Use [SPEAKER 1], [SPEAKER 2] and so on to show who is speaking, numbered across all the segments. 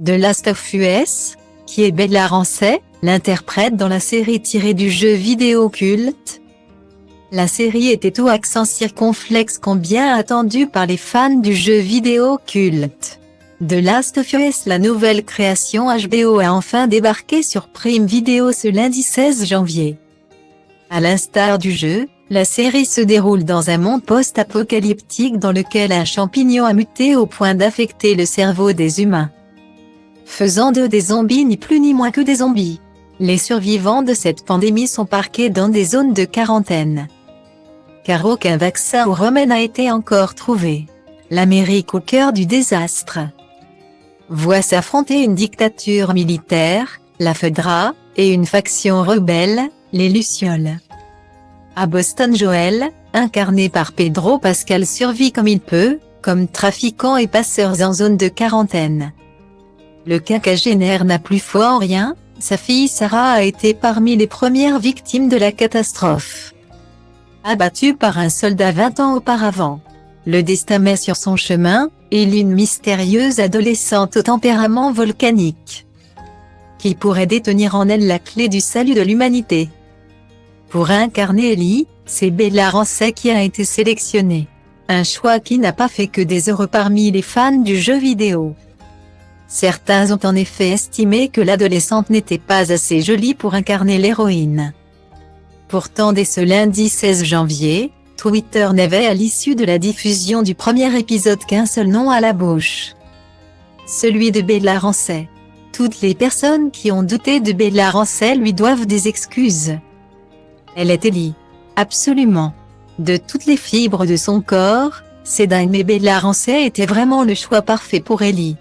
[SPEAKER 1] The Last of Us, qui est Bella Ramsey, l'interprète dans la série tirée du jeu vidéo culte. La série était au accent circonflexe combien attendu par les fans du jeu vidéo culte. The Last of Us, la nouvelle création HBO, a enfin débarqué sur Prime Video ce lundi 16 janvier. À l'instar du jeu, la série se déroule dans un monde post-apocalyptique dans lequel un champignon a muté au point d'affecter le cerveau des humains, faisant d'eux des zombies ni plus ni moins que des zombies. Les survivants de cette pandémie sont parqués dans des zones de quarantaine, car aucun vaccin ou remède n'a été encore trouvé. L'Amérique au cœur du désastre voit s'affronter une dictature militaire, la Fedra, et une faction rebelle, les Lucioles. À Boston, Joel, incarné par Pedro Pascal, survit comme il peut, comme trafiquant et passeur en zone de quarantaine. Le quinquagénaire n'a plus foi en rien, sa fille Sarah a été parmi les premières victimes de la catastrophe. Abattue par un soldat 20 ans auparavant, le destin met sur son chemin, Ellie, une mystérieuse adolescente au tempérament volcanique, qui pourrait détenir en elle la clé du salut de l'humanité. Pour incarner Ellie, c'est Bella Ramsey qui a été sélectionnée. Un choix qui n'a pas fait que des heureux parmi les fans du jeu vidéo. Certains ont en effet estimé que l'adolescente n'était pas assez jolie pour incarner l'héroïne. Pourtant, dès ce lundi 16 janvier, Twitter n'avait à l'issue de la diffusion du premier épisode qu'un seul nom à la bouche. Celui de Bella Ramsey. Toutes les personnes qui ont douté de Bella Ramsey lui doivent des excuses. Elle est Ellie. Absolument. De toutes les fibres de son corps, c'est dingue, mais Bella Ramsey était vraiment le choix parfait pour Ellie.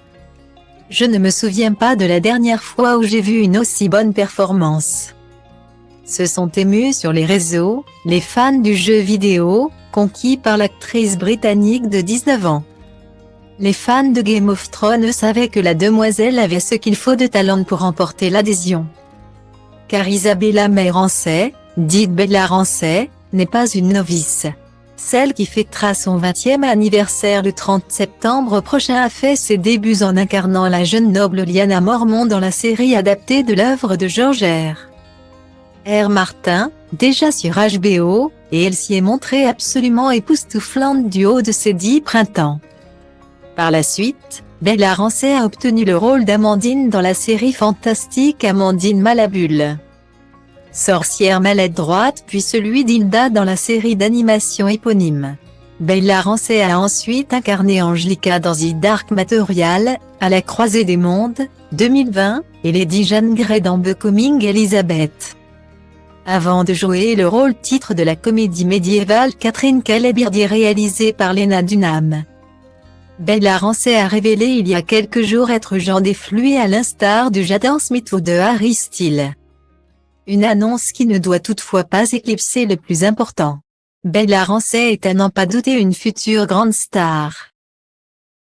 [SPEAKER 1] Je ne me souviens pas de la dernière fois où j'ai vu une aussi bonne performance. Se sont émus sur les réseaux, les fans du jeu vidéo, conquis par l'actrice britannique de 19 ans. Les fans de Game of Thrones savaient que la demoiselle avait ce qu'il faut de talent pour remporter l'adhésion. Car Isabella May Ramsey, dite Bella Ramsey, n'est pas une novice. Celle qui fêtera son 20e anniversaire le 30 septembre prochain a fait ses débuts en incarnant la jeune noble Lyanna Mormont dans la série adaptée de l'œuvre de George R. Martin, déjà sur HBO, et elle s'y est montrée absolument époustouflante du haut de ses 10 printemps. Par la suite, Bella Ramsey a obtenu le rôle d'Amandine dans la série fantastique Amandine Malabule, sorcière maladroite, puis celui d'Hilda dans la série d'animation éponyme. Bella Ramsey a ensuite incarné Angelica dans The Dark Material, à la croisée des mondes, 2020, et Lady Jane Grey dans Becoming Elizabeth. Avant de jouer le rôle titre de la comédie médiévale Catherine Calais-Birdie réalisée par Lena Dunham, Bella Ramsey a révélé il y a quelques jours être genre des fluets à l'instar du Jaden Smith ou de Harry Styles. Une annonce qui ne doit toutefois pas éclipser le plus important. Bella Ramsey est à n'en pas douter une future grande star.